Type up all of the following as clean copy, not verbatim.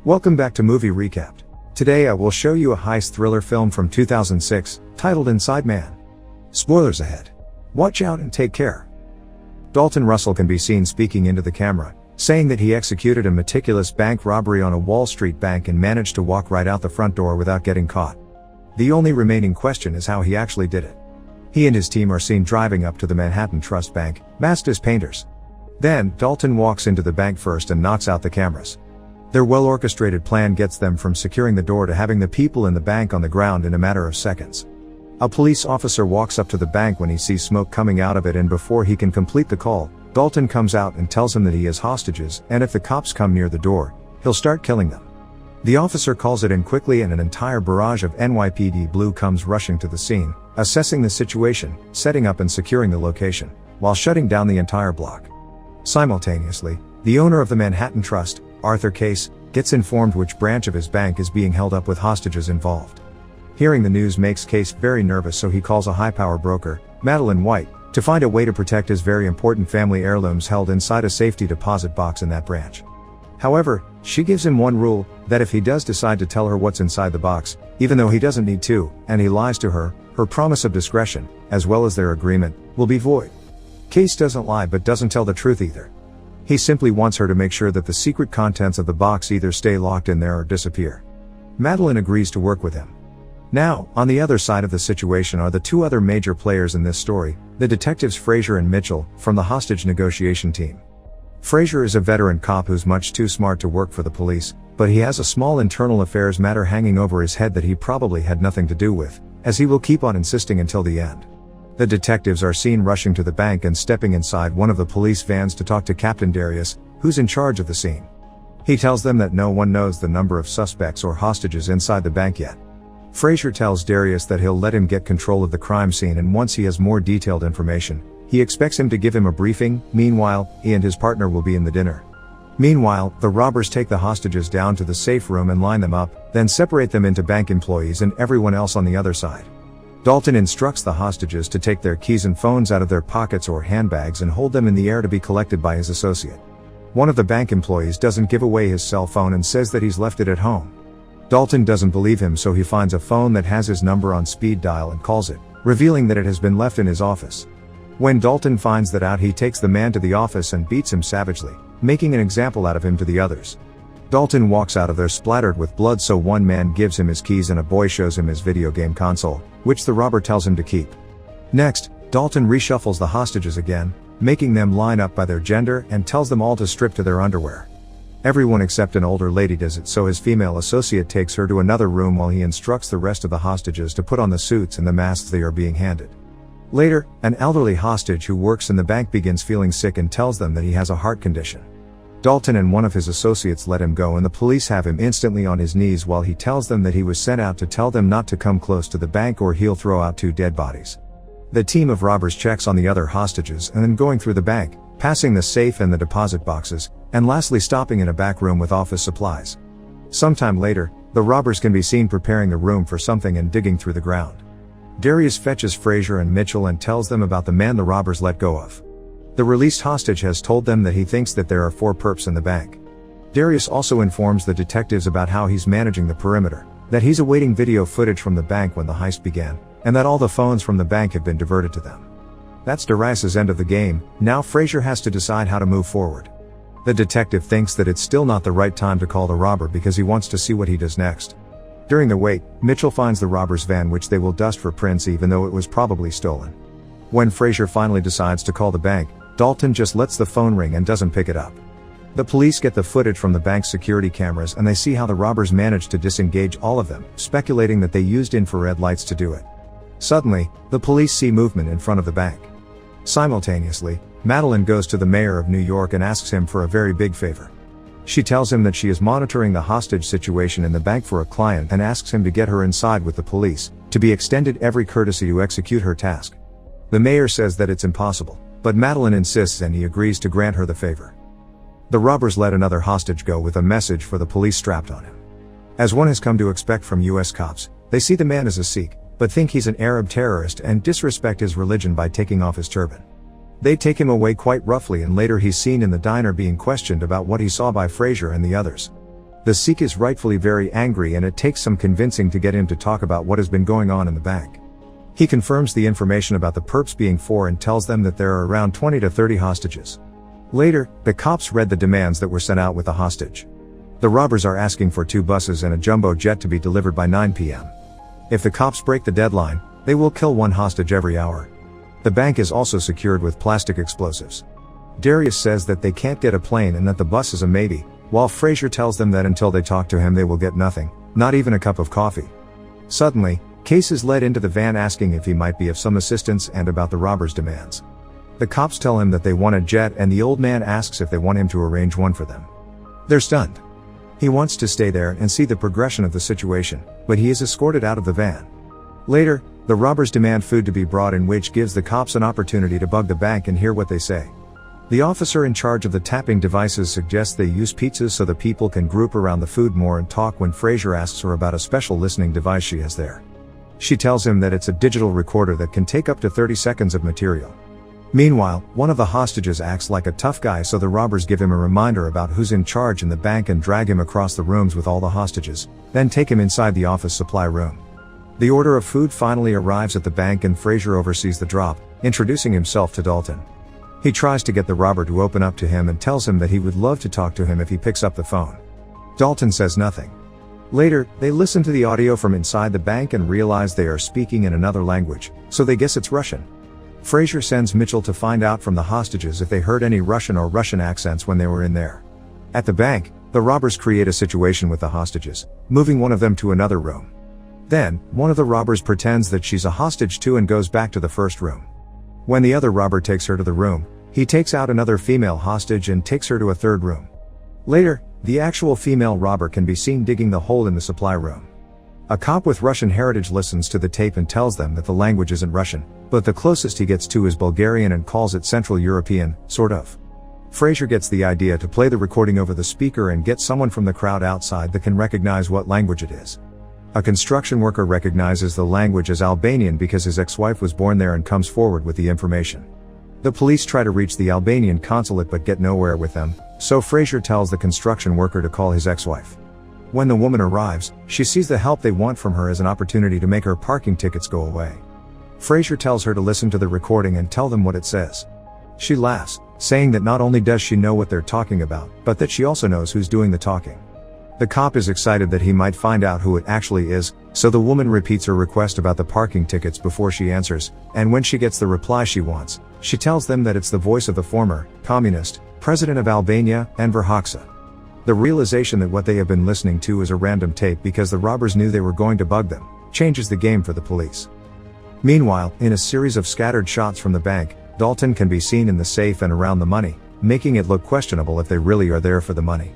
Welcome back to Movie Recapped. Today I will show you a heist thriller film from 2006, titled Inside Man. Spoilers ahead. Watch out and take care. Dalton Russell can be seen speaking into the camera, saying that he executed a meticulous bank robbery on a Wall Street bank and managed to walk right out the front door without getting caught. The only remaining question is how he actually did it. He and his team are seen driving up to the Manhattan Trust Bank, masked as painters. Then, Dalton walks into the bank first and knocks out the cameras. Their well-orchestrated plan gets them from securing the door to having the people in the bank on the ground in a matter of seconds. A police officer walks up to the bank when he sees smoke coming out of it, and before he can complete the call, Dalton comes out and tells him that he has hostages, and if the cops come near the door, he'll start killing them. The officer calls it in quickly, and an entire barrage of NYPD Blue comes rushing to the scene, assessing the situation, setting up and securing the location, while shutting down the entire block. Simultaneously, the owner of the Manhattan Trust, Arthur Case, gets informed which branch of his bank is being held up with hostages involved. Hearing the news makes Case very nervous, so he calls a high-power broker, Madeline White, to find a way to protect his very important family heirlooms held inside a safety deposit box in that branch. However, she gives him one rule, that if he does decide to tell her what's inside the box, even though he doesn't need to, and he lies to her, her promise of discretion, as well as their agreement, will be void. Case doesn't lie but doesn't tell the truth either. He simply wants her to make sure that the secret contents of the box either stay locked in there or disappear. Madeline agrees to work with him. Now, on the other side of the situation are the two other major players in this story, the detectives Frazier and Mitchell, from the hostage negotiation team. Frazier is a veteran cop who's much too smart to work for the police, but he has a small internal affairs matter hanging over his head that he probably had nothing to do with, as he will keep on insisting until the end. The detectives are seen rushing to the bank and stepping inside one of the police vans to talk to Captain Darius, who's in charge of the scene. He tells them that no one knows the number of suspects or hostages inside the bank yet. Frazier tells Darius that he'll let him get control of the crime scene, and once he has more detailed information, he expects him to give him a briefing. Meanwhile, he and his partner will be in the dinner. Meanwhile, the robbers take the hostages down to the safe room and line them up, then separate them into bank employees and everyone else on the other side. Dalton instructs the hostages to take their keys and phones out of their pockets or handbags and hold them in the air to be collected by his associate. One of the bank employees doesn't give away his cell phone and says that he's left it at home. Dalton doesn't believe him, so he finds a phone that has his number on speed dial and calls it, revealing that it has been left in his office. When Dalton finds that out, he takes the man to the office and beats him savagely, making an example out of him to the others. Dalton walks out of there splattered with blood, so one man gives him his keys and a boy shows him his video game console, which the robber tells him to keep. Next, Dalton reshuffles the hostages again, making them line up by their gender, and tells them all to strip to their underwear. Everyone except an older lady does it, so his female associate takes her to another room while he instructs the rest of the hostages to put on the suits and the masks they are being handed. Later, an elderly hostage who works in the bank begins feeling sick and tells them that he has a heart condition. Dalton and one of his associates let him go, and the police have him instantly on his knees while he tells them that he was sent out to tell them not to come close to the bank or he'll throw out 2 dead bodies. The team of robbers checks on the other hostages and then going through the bank, passing the safe and the deposit boxes, and lastly stopping in a back room with office supplies. Sometime later, the robbers can be seen preparing the room for something and digging through the ground. Darius fetches Frazier and Mitchell and tells them about the man the robbers let go of. The released hostage has told them that he thinks that there are 4 perps in the bank. Darius also informs the detectives about how he's managing the perimeter, that he's awaiting video footage from the bank when the heist began, and that all the phones from the bank have been diverted to them. That's Darius's end of the game. Now Frazier has to decide how to move forward. The detective thinks that it's still not the right time to call the robber because he wants to see what he does next. During the wait, Mitchell finds the robber's van, which they will dust for prints even though it was probably stolen. When Frazier finally decides to call the bank, Dalton just lets the phone ring and doesn't pick it up. The police get the footage from the bank's security cameras and they see how the robbers managed to disengage all of them, speculating that they used infrared lights to do it. Suddenly, the police see movement in front of the bank. Simultaneously, Madeline goes to the mayor of New York and asks him for a very big favor. She tells him that she is monitoring the hostage situation in the bank for a client and asks him to get her inside with the police, to be extended every courtesy to execute her task. The mayor says that it's impossible, but Madeline insists and he agrees to grant her the favor. The robbers let another hostage go with a message for the police strapped on him. As one has come to expect from US cops, they see the man as a Sikh, but think he's an Arab terrorist and disrespect his religion by taking off his turban. They take him away quite roughly, and later he's seen in the diner being questioned about what he saw by Frazier and the others. The Sikh is rightfully very angry, and it takes some convincing to get him to talk about what has been going on in the bank. He confirms the information about the perps being 4 and tells them that there are around 20 to 30 hostages. Later, the cops read the demands that were sent out with the hostage. The robbers are asking for 2 buses and a jumbo jet to be delivered by 9 p.m. If the cops break the deadline, they will kill 1 hostage every hour. The bank is also secured with plastic explosives. Darius says that they can't get a plane and that the bus is a maybe, while Fraser tells them that until they talk to him they will get nothing, not even a cup of coffee. Suddenly, Case is led into the van asking if he might be of some assistance and about the robbers' demands. The cops tell him that they want a jet, and the old man asks if they want him to arrange one for them. They're stunned. He wants to stay there and see the progression of the situation, but he is escorted out of the van. Later, the robbers demand food to be brought in, which gives the cops an opportunity to bug the bank and hear what they say. The officer in charge of the tapping devices suggests they use pizzas so the people can group around the food more and talk when Fraser asks her about a special listening device she has there. She tells him that it's a digital recorder that can take up to 30 seconds of material. Meanwhile, one of the hostages acts like a tough guy, so the robbers give him a reminder about who's in charge in the bank and drag him across the rooms with all the hostages, then take him inside the office supply room. The order of food finally arrives at the bank and Fraser oversees the drop, introducing himself to Dalton. He tries to get the robber to open up to him and tells him that he would love to talk to him if he picks up the phone. Dalton says nothing. Later, they listen to the audio from inside the bank and realize they are speaking in another language, so they guess it's Russian. Fraser sends Mitchell to find out from the hostages if they heard any Russian or Russian accents when they were in there. At the bank, the robbers create a situation with the hostages, moving one of them to another room. Then, one of the robbers pretends that she's a hostage too and goes back to the first room. When the other robber takes her to the room, he takes out another female hostage and takes her to a third room. Later, the actual female robber can be seen digging the hole in the supply room. A cop with Russian heritage listens to the tape and tells them that the language isn't Russian, but the closest he gets to is Bulgarian and calls it Central European, sort of. Fraser gets the idea to play the recording over the speaker and get someone from the crowd outside that can recognize what language it is. A construction worker recognizes the language as Albanian because his ex-wife was born there and comes forward with the information. The police try to reach the Albanian consulate but get nowhere with them, so Fraser tells the construction worker to call his ex-wife. When the woman arrives, she sees the help they want from her as an opportunity to make her parking tickets go away. Fraser tells her to listen to the recording and tell them what it says. She laughs, saying that not only does she know what they're talking about, but that she also knows who's doing the talking. The cop is excited that he might find out who it actually is, so the woman repeats her request about the parking tickets before she answers, and when she gets the reply she wants, she tells them that it's the voice of the former communist president of Albania, Enver Hoxha. The realization that what they have been listening to is a random tape because the robbers knew they were going to bug them, changes the game for the police. Meanwhile, in a series of scattered shots from the bank, Dalton can be seen in the safe and around the money, making it look questionable if they really are there for the money.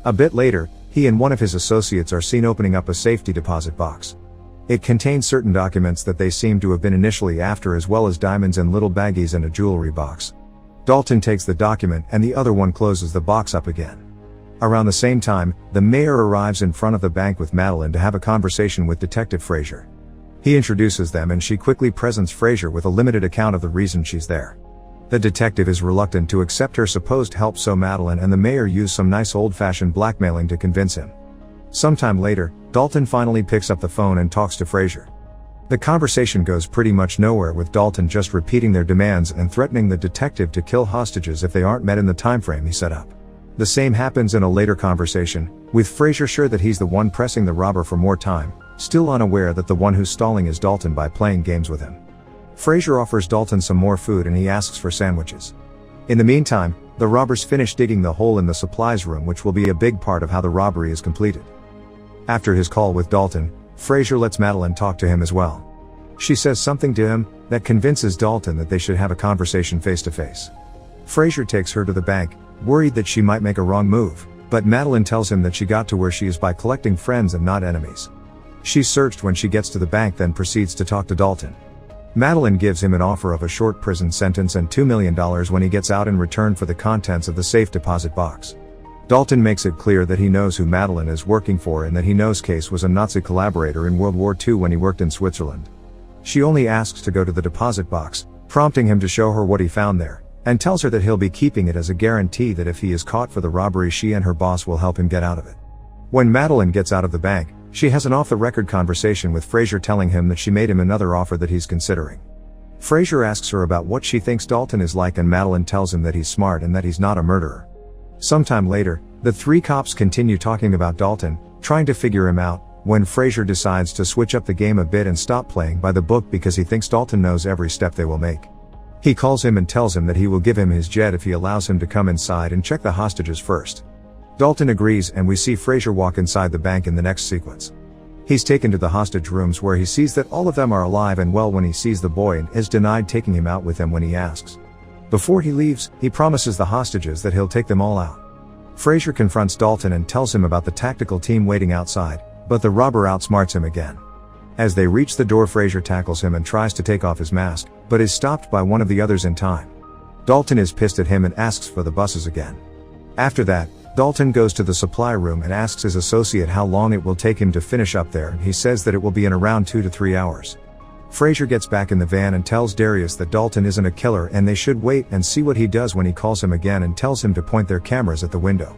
A bit later, he and one of his associates are seen opening up a safety deposit box. It contains certain documents that they seem to have been initially after, as well as diamonds and little baggies and a jewelry box. Dalton takes the document and the other one closes the box up again. Around the same time, the mayor arrives in front of the bank with Madeline to have a conversation with Detective Fraser. He introduces them and she quickly presents Fraser with a limited account of the reason she's there. The detective is reluctant to accept her supposed help, so Madeline and the mayor use some nice old-fashioned blackmailing to convince him. Sometime later, Dalton finally picks up the phone and talks to Fraser. The conversation goes pretty much nowhere, with Dalton just repeating their demands and threatening the detective to kill hostages if they aren't met in the timeframe he set up. The same happens in a later conversation, with Fraser sure that he's the one pressing the robber for more time, still unaware that the one who's stalling is Dalton by playing games with him. Fraser offers Dalton some more food and he asks for sandwiches. In the meantime, the robbers finish digging the hole in the supplies room, which will be a big part of how the robbery is completed. After his call with Dalton, Fraser lets Madeline talk to him as well. She says something to him that convinces Dalton that they should have a conversation face to face. Fraser takes her to the bank, worried that she might make a wrong move, but Madeline tells him that she got to where she is by collecting friends and not enemies. She's searched when she gets to the bank, then proceeds to talk to Dalton. Madeline gives him an offer of a short prison sentence and $2 million when he gets out in return for the contents of the safe deposit box. Dalton makes it clear that he knows who Madeline is working for and that he knows Case was a Nazi collaborator in World War II when he worked in Switzerland. She only asks to go to the deposit box, prompting him to show her what he found there, and tells her that he'll be keeping it as a guarantee that if he is caught for the robbery, she and her boss will help him get out of it. When Madeline gets out of the bank, she has an off-the-record conversation with Fraser telling him that she made him another offer that he's considering. Fraser asks her about what she thinks Dalton is like, and Madeline tells him that he's smart and that he's not a murderer. Sometime later, the three cops continue talking about Dalton, trying to figure him out, when Fraser decides to switch up the game a bit and stop playing by the book because he thinks Dalton knows every step they will make. He calls him and tells him that he will give him his jet if he allows him to come inside and check the hostages first. Dalton agrees, and we see Fraser walk inside the bank in the next sequence. He's taken to the hostage rooms where he sees that all of them are alive and well when he sees the boy, and is denied taking him out with him when he asks. Before he leaves, he promises the hostages that he'll take them all out. Fraser confronts Dalton and tells him about the tactical team waiting outside, but the robber outsmarts him again. As they reach the door, Fraser tackles him and tries to take off his mask, but is stopped by one of the others in time. Dalton is pissed at him and asks for the buses again. After that, Dalton goes to the supply room and asks his associate how long it will take him to finish up there, and he says that it will be in around 2 to 3 hours. Fraser gets back in the van and tells Darius that Dalton isn't a killer and they should wait and see what he does when he calls him again and tells him to point their cameras at the window.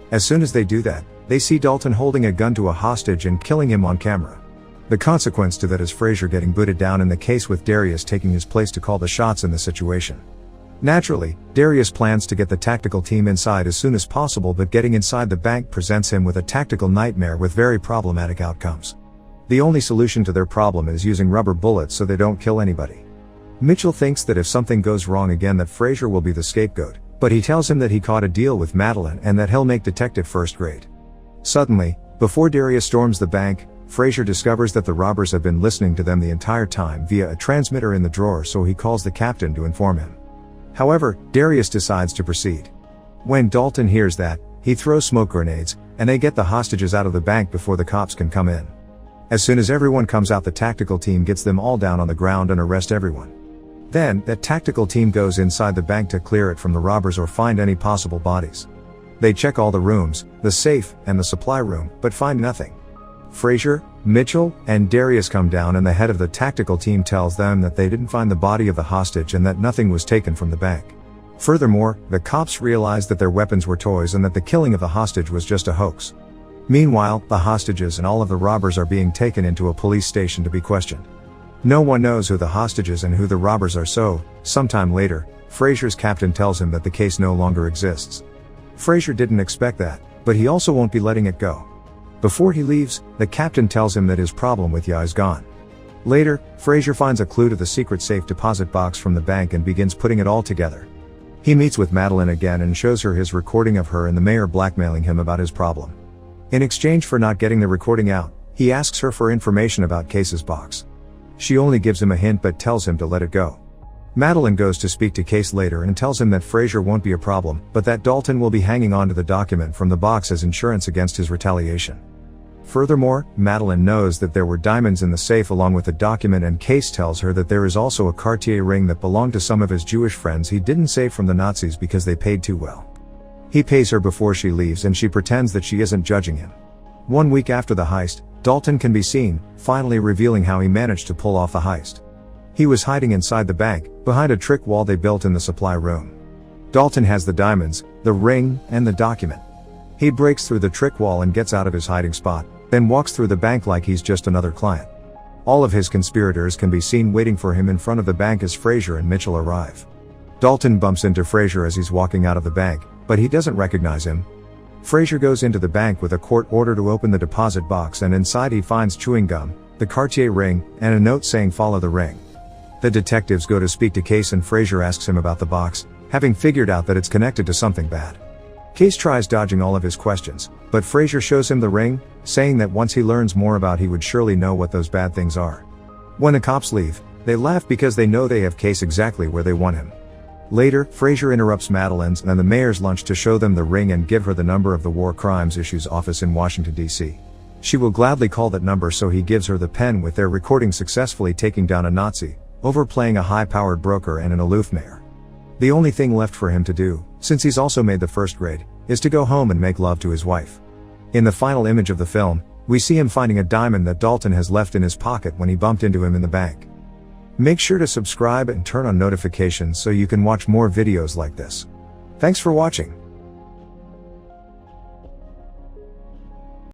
As soon as they do that, they see Dalton holding a gun to a hostage and killing him on camera. The consequence to that is Fraser getting booted down in the case, with Darius taking his place to call the shots in the situation. Naturally, Darius plans to get the tactical team inside as soon as possible, but getting inside the bank presents him with a tactical nightmare with very problematic outcomes. The only solution to their problem is using rubber bullets so they don't kill anybody. Mitchell thinks that if something goes wrong again that Fraser will be the scapegoat, but he tells him that he caught a deal with Madeline and that he'll make detective first grade. Suddenly, before Darius storms the bank, Fraser discovers that the robbers have been listening to them the entire time via a transmitter in the drawer, so he calls the captain to inform him. However, Darius decides to proceed. When Dalton hears that, he throws smoke grenades, and they get the hostages out of the bank before the cops can come in. As soon as everyone comes out, the tactical team gets them all down on the ground and arrest everyone. Then, that tactical team goes inside the bank to clear it from the robbers or find any possible bodies. They check all the rooms, the safe, and the supply room, but find nothing. Fraser, Mitchell, and Darius come down, and the head of the tactical team tells them that they didn't find the body of the hostage and that nothing was taken from the bank. Furthermore, the cops realize that their weapons were toys and that the killing of the hostage was just a hoax. Meanwhile, the hostages and all of the robbers are being taken into a police station to be questioned. No one knows who the hostages and who the robbers are, so, sometime later, Fraser's captain tells him that the case no longer exists. Fraser didn't expect that, but he also won't be letting it go. Before he leaves, the captain tells him that his problem with Ya is gone. Later, Fraser finds a clue to the secret safe deposit box from the bank and begins putting it all together. He meets with Madeline again and shows her his recording of her and the mayor blackmailing him about his problem. In exchange for not getting the recording out, he asks her for information about Case's box. She only gives him a hint but tells him to let it go. Madeline goes to speak to Case later and tells him that Fraser won't be a problem, but that Dalton will be hanging on to the document from the box as insurance against his retaliation. Furthermore, Madeline knows that there were diamonds in the safe along with the document, and Case tells her that there is also a Cartier ring that belonged to some of his Jewish friends he didn't save from the Nazis because they paid too well. He pays her before she leaves and she pretends that she isn't judging him. 1 week after the heist, Dalton can be seen, finally revealing how he managed to pull off the heist. He was hiding inside the bank, behind a trick wall they built in the supply room. Dalton has the diamonds, the ring, and the document. He breaks through the trick wall and gets out of his hiding spot, then walks through the bank like he's just another client. All of his conspirators can be seen waiting for him in front of the bank as Fraser and Mitchell arrive. Dalton bumps into Fraser as he's walking out of the bank, but he doesn't recognize him. Fraser goes into the bank with a court order to open the deposit box, and inside he finds chewing gum, the Cartier ring, and a note saying "Follow the ring." The detectives go to speak to Case and Fraser asks him about the box, having figured out that it's connected to something bad. Case tries dodging all of his questions, but Fraser shows him the ring, saying that once he learns more about he would surely know what those bad things are. When the cops leave, they laugh because they know they have Case exactly where they want him. Later, Fraser interrupts Madeline's and the mayor's lunch to show them the ring and give her the number of the War Crimes Issues office in Washington, D.C. She will gladly call that number, so he gives her the pen with their recording successfully taking down a Nazi, overplaying a high-powered broker and an aloof mayor. The only thing left for him to do, since he's also made the first grade, is to go home and make love to his wife. In the final image of the film, we see him finding a diamond that Dalton has left in his pocket when he bumped into him in the bank. Make sure to subscribe and turn on notifications so you can watch more videos like this. Thanks for watching.